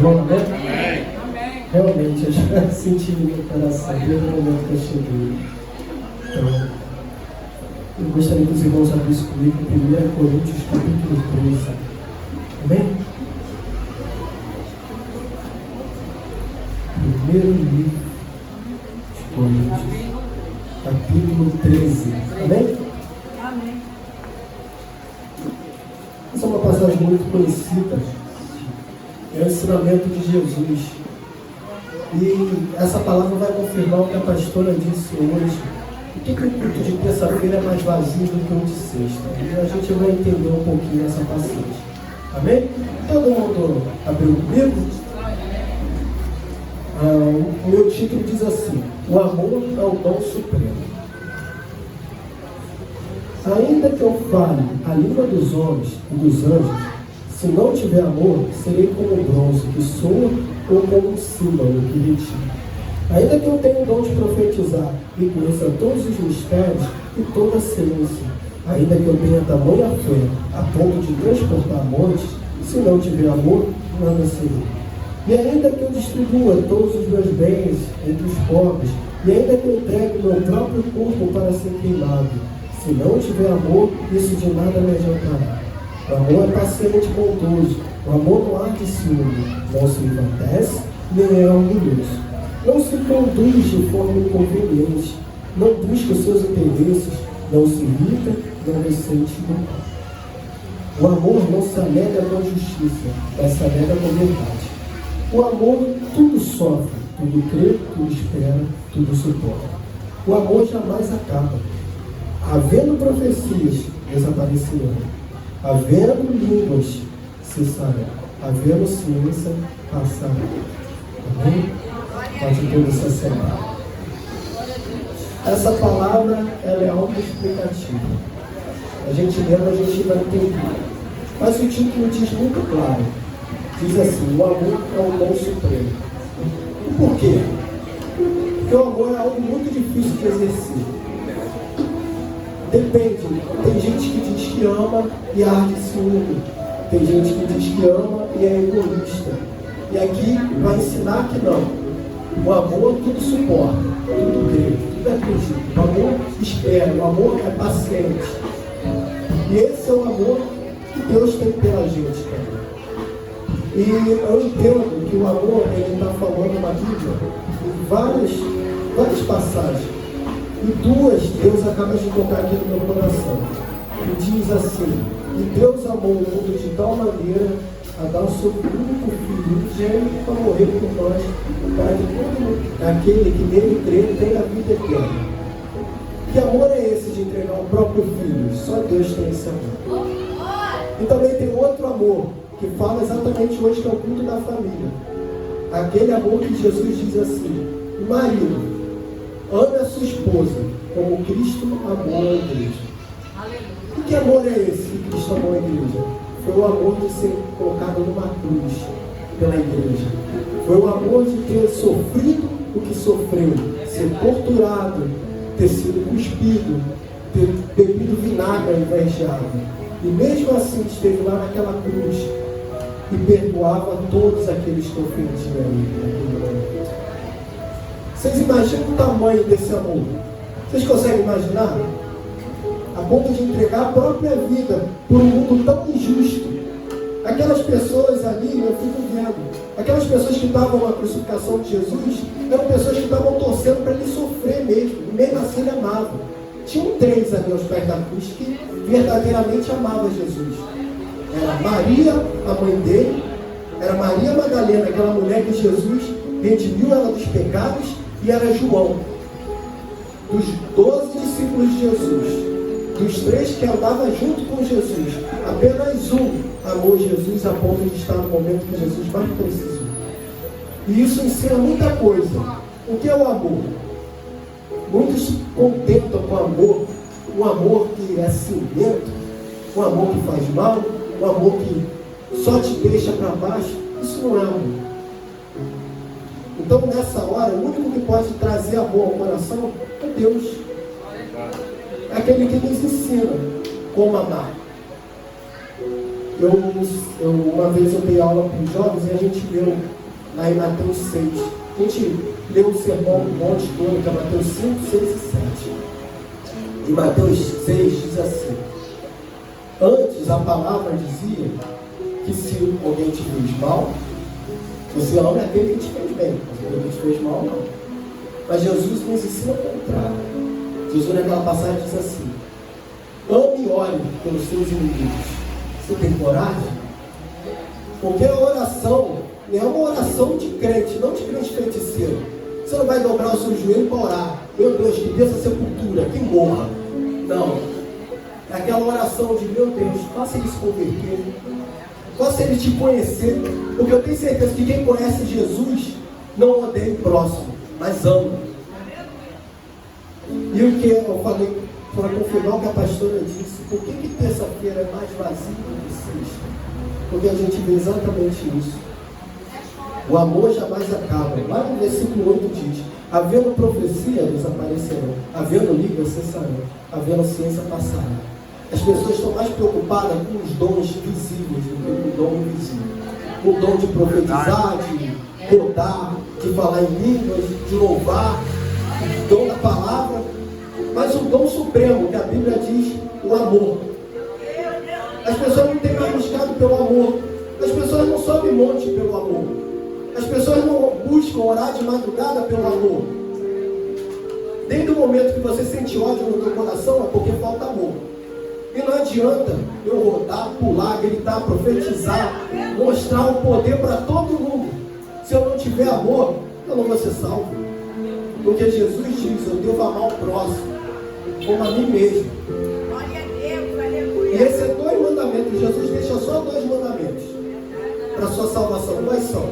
Bom, né? Realmente, eu já senti no meu coração desde o momento que eu cheguei. Então, eu gostaria que os irmãos abrissem comigo 1 Coríntios capítulo 13. Amém? Primeiro livro de Coríntios, capítulo 13. Amém? Amém. Essa é uma passagem muito conhecida. É o ensinamento de Jesus. E essa palavra vai confirmar o que a pastora disse hoje. Por que o culto de terça-feira é mais vazio do que o de sexta? E a gente vai entender um pouquinho essa passagem. Amém? Todo mundo abriu comigo? O meu título diz assim: o amor é o dom supremo. Ainda que eu fale a língua dos homens e dos anjos, se não tiver amor, serei como o bronze que soa ou como um símbolo que retira. Ainda que eu tenha o dom de profetizar e conheça todos os mistérios e toda a ciência, ainda que eu tenha tamanha fé a ponto de transportar montes, se não tiver amor, nada serei. E ainda que eu distribua todos os meus bens entre os pobres, e ainda que eu entregue meu próprio corpo para ser queimado, se não tiver amor, isso de nada me adiantará. O amor é paciente e bondoso. O amor não arde ciúme, não se envandece, nem é orgulhoso. Não se conduz de forma inconveniente, não busca os seus interesses, não se irrita, não ressente do mal. O amor não se alega com justiça, mas se alega com verdade. O amor tudo sofre, tudo crê, tudo espera, tudo suporta. O amor jamais acaba. Havendo profecias, desaparecerão. Havendo línguas, cessarão. Havendo ciência, passará. Amém? Pode toda essa semana. Essa palavra, ela é autoexplicativa. A gente lendo, a gente vai entender. Mas o título diz muito claro. Diz assim: o amor é o dom supremo. E por quê? Porque o amor é algo muito difícil de exercer. Depende. Tem gente que diz que ama e arde ciúme. Tem gente que diz que ama e é egoísta. E aqui vai ensinar que não. O amor tudo suporta, tudo crê, tudo acredita. O amor espera, o amor é paciente. E esse é o amor que Deus tem pela gente também. E eu entendo que o amor, ele está falando na Bíblia em várias passagens. E duas, Deus acaba de tocar aqui no meu coração. E diz assim: e Deus amou o mundo de tal maneira a dar o seu único filho unigênito para morrer por nós, para que todo aquele que nele crê tenha a vida eterna. Que amor é esse de entregar o próprio filho? Só Deus tem esse amor. E também tem outro amor, que fala exatamente hoje, que é o culto da família. Aquele amor que Jesus diz assim: marido, ame a sua esposa, como Cristo amou a igreja. E que amor é esse que Cristo amou a igreja? Foi o amor de ser colocado numa cruz pela igreja. Foi o amor de ter sofrido o que sofreu, ser torturado, ter sido cuspido, ter bebido vinagre ao invés de água. E mesmo assim esteve lá naquela cruz e perdoava todos aqueles que ofendiam ele naquele momento. Vocês imaginam o tamanho desse amor? Vocês conseguem imaginar? A ponto de entregar a própria vida por um mundo tão injusto. Aquelas pessoas ali, eu fico vendo, aquelas pessoas que estavam na crucificação de Jesus, eram pessoas que estavam torcendo para ele sofrer mesmo, e mesmo assim ele amava. Tinham três ali aos pés da cruz que verdadeiramente amavam Jesus. Era Maria, a mãe dele, era Maria Madalena, aquela mulher que Jesus redimiu ela dos pecados, e era João, dos 12 discípulos de Jesus. Dos três que andavam junto com Jesus, apenas um amou Jesus a ponto de estar no momento que Jesus mais precisou. E isso ensina muita coisa. O que é o amor? Muitos se contentam com o amor, um amor que é ciumento, um amor que faz mal, um amor que só te deixa para baixo. Isso não é amor. Então, nessa hora, o único que pode trazer amor ao coração é Deus. É aquele que nos ensina como amar. Uma vez eu dei aula para os jovens e a gente leu lá em Mateus 6. A gente leu o sermão do monte todo, que é Mateus 5, 6 e 7. E Mateus 6 diz assim: antes a palavra dizia que se alguém te fez mal, você ama aquele que te fez bem, mas aquele que te fez mal não. Mas Jesus nos ensina o contrário. Jesus naquela passagem diz assim: ame e ore pelos seus inimigos. Você tem coragem? Porque a oração é uma oração de crente, não de crente feiticeiro. Você não vai dobrar o seu joelho para orar. Meu Deus, que desça a sepultura, que morra. Não. É aquela oração de: meu Deus, faça ele se converter, faça ele te conhecer. Porque eu tenho certeza que quem conhece Jesus não odeia o próximo, mas ama. E o que eu falei para confirmar o que a pastora disse: por que terça-feira é mais vazio do que sexta? Porque a gente vê exatamente isso. O amor jamais acaba. Lá no versículo 8 diz: havendo profecia, desaparecerão; havendo língua, cessarão; havendo ciência, passará. As pessoas estão mais preocupadas com os dons visíveis do que com o dom invisível. O dom de profetizar, de rodar, de falar em línguas, de louvar, o dom da palavra. Mas o dom supremo, que a Bíblia diz, o amor. As pessoas não têm mais buscado pelo amor. As pessoas não sobem monte pelo amor. As pessoas não buscam orar de madrugada pelo amor. Desde o momento que você sente ódio no teu coração, é porque falta amor. E não adianta eu rodar, pular, gritar, profetizar, mostrar o poder para todo mundo. Se eu não tiver amor, eu não vou ser salvo. Porque Jesus diz: eu devo amar o próximo como a mim mesmo. E esses são 2 mandamentos. Jesus deixa só 2 mandamentos para a sua salvação. Quais são?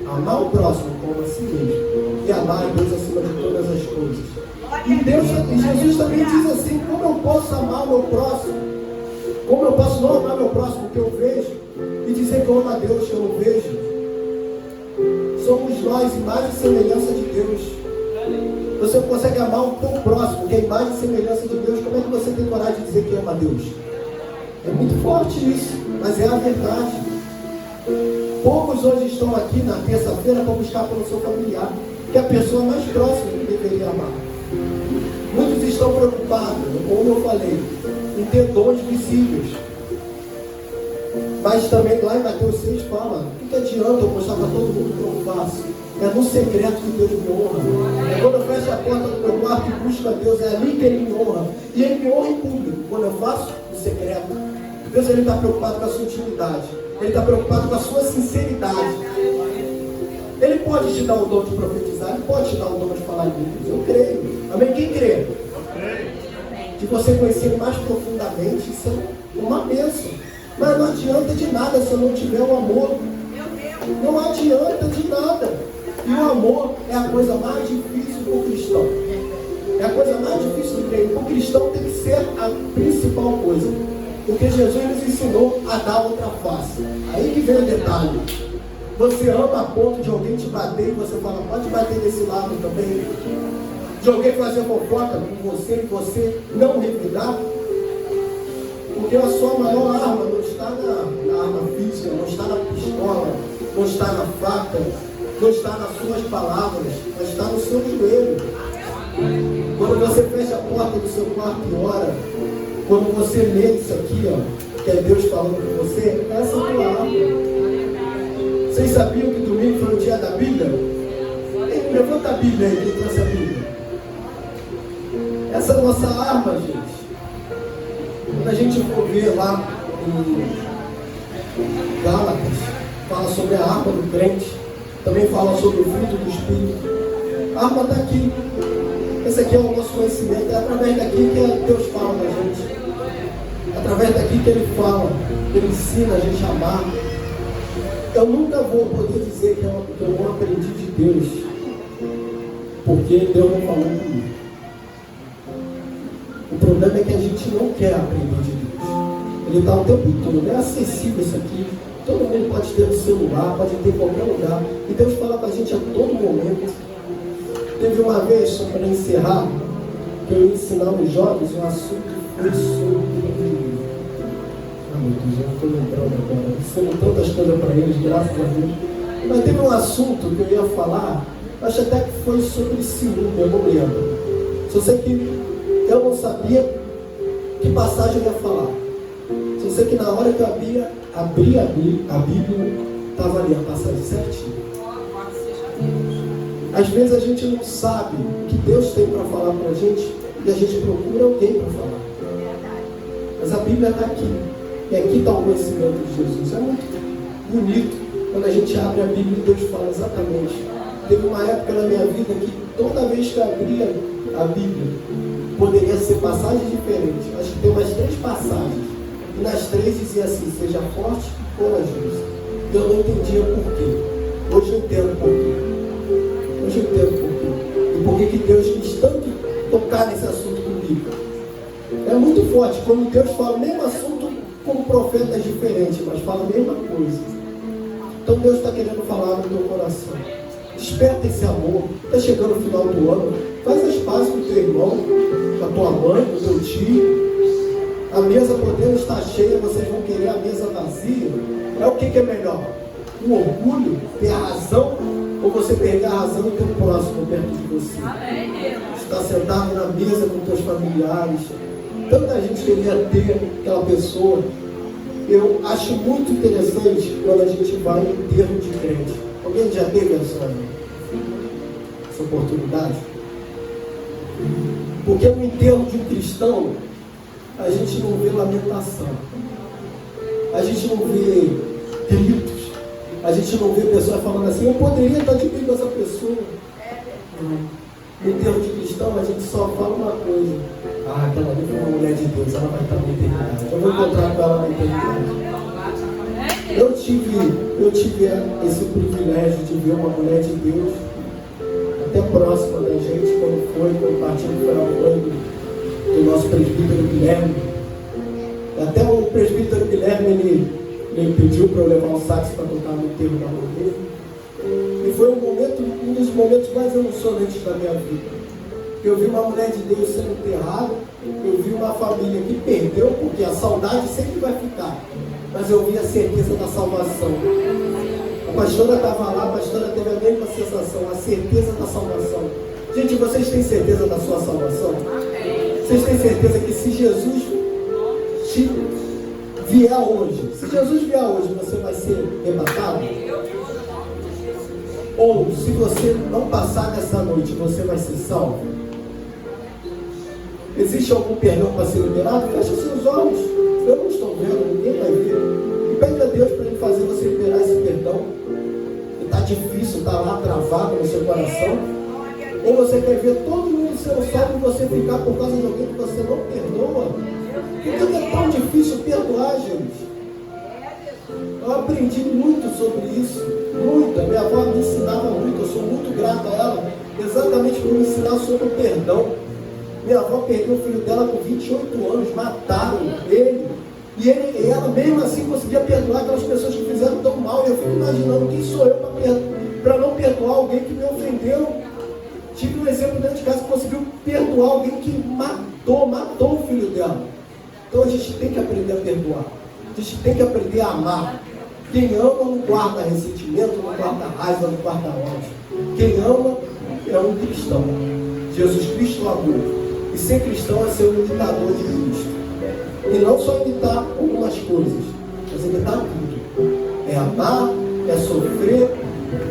Amar o próximo como a si mesmo e amar a Deus acima de todas as coisas. E Jesus também diz assim: como eu posso amar o meu próximo? Como eu posso não amar meu próximo que eu vejo e dizer que eu amo a Deus que eu não vejo? Somos nós, imagem e semelhança de Deus. Você consegue amar o teu próximo, que é a imagem e semelhança de Deus. Como é que você tem coragem de dizer que ama a Deus? É muito forte isso, mas é a verdade. Poucos hoje estão aqui na terça-feira para buscar pelo seu familiar, que é a pessoa mais próxima que deveria amar. Muitos estão preocupados, como eu falei, em ter dons visíveis. Mas também lá em Mateus 6 fala: o que adianta eu mostrar para todo mundo o que eu faço? É no secreto que Deus me honra. É quando eu fecho a porta do meu quarto e busco a Deus, é ali que Ele me honra. E Ele me honra em público, quando eu faço no secreto. Deus está preocupado com a sua intimidade. Ele está preocupado com a sua sinceridade. Ele pode te dar o dom de profetizar, Ele pode te dar o dom de falar em línguas. Eu creio. Amém? Quem crê? De você conhecer Ele mais profundamente, isso é uma bênção. Mas não adianta de nada se eu não tiver o amor. Não adianta de nada. E o amor é a coisa mais difícil para o cristão. É a coisa mais difícil do crente. O cristão tem que ser a principal coisa. Porque Jesus nos ensinou a dar outra face. Aí que vem o detalhe. Você ama a ponto de alguém te bater e você fala: pode bater desse lado também. De alguém fazer fofoca com você e você não revidar. Porque a sua maior arma não está na arma física, não está na pistola, não está na faca, não está nas suas palavras, mas está no seu joelho. Quando você fecha a porta do seu quarto e ora, quando você lê isso aqui, ó, que é Deus falando com você, essa é a tua arma. Vocês sabiam que domingo foi o dia da Bíblia? Levanta a Bíblia aí, quem trouxe a Bíblia. Essa é a nossa arma, gente. Quando a gente for ver lá em Gálatas, fala sobre a arma do crente, também fala sobre o fruto do Espírito. A arma está aqui. Esse aqui é o nosso conhecimento. É através daqui que Deus fala com a gente. É através daqui que Ele fala, Ele ensina a gente a amar. Eu nunca vou poder dizer que eu não aprendi de Deus, porque Deus não falou comigo. O problema é que a gente não quer aprender de Deus. Ele está o tempo todo, é acessível isso aqui. Todo mundo pode ter no celular, pode ter em qualquer lugar. E Deus fala com a gente a todo momento. Teve uma vez, só para encerrar, que eu ia ensinar os jovens um assunto que foi sobre meu Deus, eu estou lembrando agora, ensinando tantas coisas para eles, graças a Deus. Mas teve um assunto que eu ia falar, acho até que foi sobre ciúme, eu não lembro. Só sei que eu não sabia que passagem eu ia falar. Só sei que na hora que eu abri a Bíblia, estava ali a passagem certinha. Às vezes a gente não sabe o que Deus tem para falar para a gente e a gente procura alguém para falar. Mas a Bíblia está aqui. E aqui está o conhecimento de Jesus. É muito bonito quando a gente abre a Bíblia e Deus fala exatamente. Teve uma época na minha vida que toda vez que eu abria a Bíblia, poderia ser passagens diferentes. Acho que tem umas 3 passagens. E nas 3 dizia assim, seja forte e corajoso. E eu não entendia por quê. Hoje eu entendo por quê. Hoje eu entendo por quê. E por que Deus quis tanto tocar nesse assunto comigo. É muito forte. Quando Deus fala o mesmo assunto com profetas diferentes, mas fala a mesma coisa. Então Deus está querendo falar no teu coração. Desperta esse amor. Está chegando o final do ano. Faz as pazes com o teu irmão, com a tua mãe, com o teu tio. A mesa podendo estar cheia, vocês vão querer a mesa vazia. É o que é melhor? O orgulho, ter a razão, ou você perder a razão e ter o próximo perto de você? Estar sentado na mesa com teus familiares. Tanta gente queria ter aquela pessoa. Eu acho muito interessante quando a gente vai em enterro de crente. Alguém já teve essa oportunidade? Porque no enterro de um cristão, a gente não vê lamentação, a gente não vê gritos, a gente não vê pessoas falando assim, eu poderia estar de bem com essa pessoa. No enterro de cristão, a gente só fala uma coisa: aquela ali foi uma mulher de Deus, ela vai estar na eternidade, eu vou encontrar com ela na eternidade. Eu tive esse privilégio de ver uma mulher de Deus até próxima da gente, quando o partido foi apoio do nosso presbítero Guilherme. Até o presbítero Guilherme ele pediu para eu levar um sax para tocar no enterro da mãe dele. E foi um dos momentos mais emocionantes da minha vida. Eu vi uma mulher de Deus sendo enterrada, eu vi uma família que perdeu, porque a saudade sempre vai ficar, mas eu vi a certeza da salvação. A pastora estava lá, a pastora teve a mesma sensação, a certeza da salvação. Gente, vocês têm certeza da sua salvação? Vocês têm certeza que se Jesus vier hoje, você vai ser arrebatado? Ou se você não passar nessa noite, você vai ser salvo? Existe algum perdão para ser liberado? Feche seus olhos. Eu não estou vendo, ninguém vai ver. E pede a Deus para Ele fazer você liberar esse perdão. Está difícil, está lá travado no seu coração. Ou você quer ver todo mundo sendo salvo e você ficar por causa de alguém que você não perdoa? Porque é tão difícil perdoar, gente. Eu aprendi muito sobre isso. Muito. A minha avó me ensinava muito. Eu sou muito grato a ela. Exatamente por me ensinar sobre o perdão. Minha avó perdeu o filho dela com 28 anos. Mataram ele. E ela mesmo assim conseguia perdoar aquelas pessoas que fizeram tão mal. E eu fico imaginando quem sou eu para não perdoar alguém que me ofendeu. Tive um exemplo dentro de casa que conseguiu perdoar alguém que matou o filho dela. Então a gente tem que aprender a perdoar. A gente tem que aprender a amar. Quem ama não guarda ressentimento, não guarda raiva, não guarda ódio. Quem ama é um cristão. Jesus Cristo amou. E ser cristão é ser um imitador de Cristo. E não só imitar algumas coisas, mas imitar tudo. É amar, é sofrer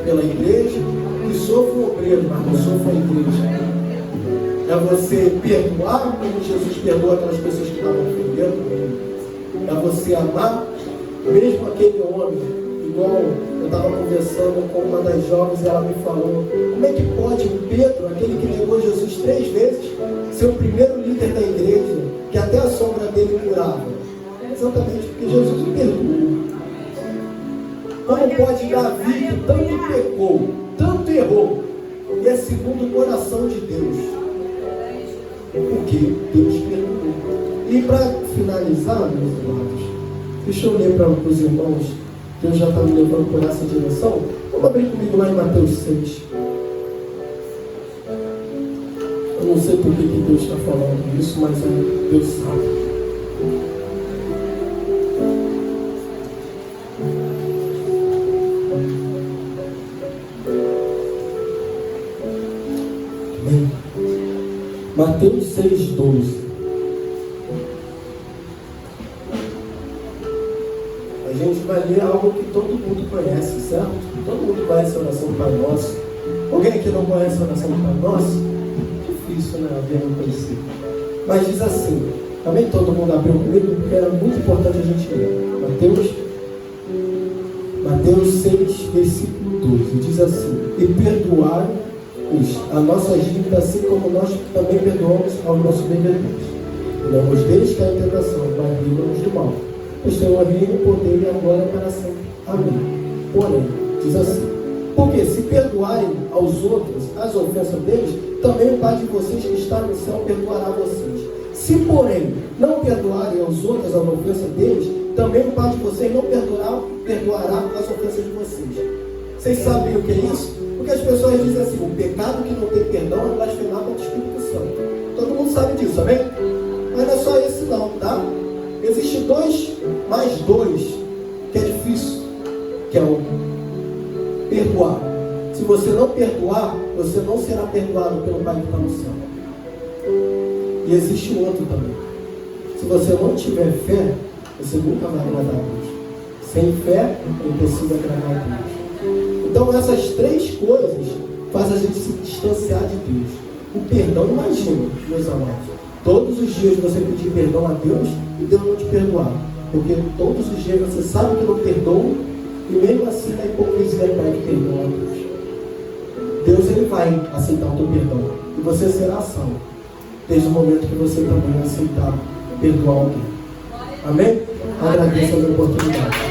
pela igreja. Que sofra o obreiro, mas não sofra a igreja. É você perdoar como Jesus perdoa aquelas pessoas que estavam ofendendo ele. É você amar mesmo aquele homem, igual eu estava conversando com uma das jovens e ela me falou, como é que pode o Pedro, aquele que negou Jesus 3 vezes, ser o primeiro líder da igreja, que até a sombra dele curava? Exatamente porque Jesus o perdoou. Como pode Davi, que tanto pecou, tanto errou, e é segundo o coração de Deus? Porque Deus perdoou. E para finalizar, meus irmãos, deixa eu ler para os irmãos, Deus já está me levando por essa direção. Vamos abrir comigo lá em Mateus 6. Eu não sei por que Deus está falando isso, mas Deus sabe. Amém? Mateus 6,12. A gente vai ler algo que todo mundo conhece, certo? Todo mundo conhece a oração do Pai Nosso. Alguém aqui não conhece a oração do Pai Nosso? Difícil, né? Alguém não conhecer. Mas diz assim, também todo mundo abriu comigo, porque era muito importante a gente ler. Mateus 6, versículo 12, diz assim: e perdoai-os a nossas dívidas, assim como nós também perdoamos aos nossos devedores. E não nos deixes cair em tentação, mas livra-nos do mal. Pois tem o reino, o poder e a glória para sempre. Amém. Porém, diz assim: porque se perdoarem aos outros as ofensas deles, também o Pai de vocês que está no céu perdoará vocês. Se, porém, não perdoarem aos outros as ofensas deles, também o Pai de vocês não perdoará as ofensas de vocês. Vocês sabem o que é isso? Porque as pessoas dizem assim: o pecado que não tem perdão é blasfemar contra o Espírito Santo. Todo mundo sabe disso, amém? Mas não é só esse não, tá? Existem mais dois que é difícil, que é o perdoar. Se você não perdoar, você não será perdoado pelo Pai que está no céu. E existe um outro também. Se você não tiver fé, você nunca vai agradar a Deus. Sem fé, não precisa agradar a Deus. Então essas três coisas fazem a gente se distanciar de Deus. O perdão, imagina, meus amados, todos os dias você pedir perdão a Deus e Deus não te perdoar. Porque todos os dias você sabe que não perdoa e mesmo assim a hipocrisia pede perdão a Deus. Deus, ele vai aceitar o teu perdão e você será salvo desde o momento que você também aceitar perdoar alguém. Amém? Agradeço a oportunidade.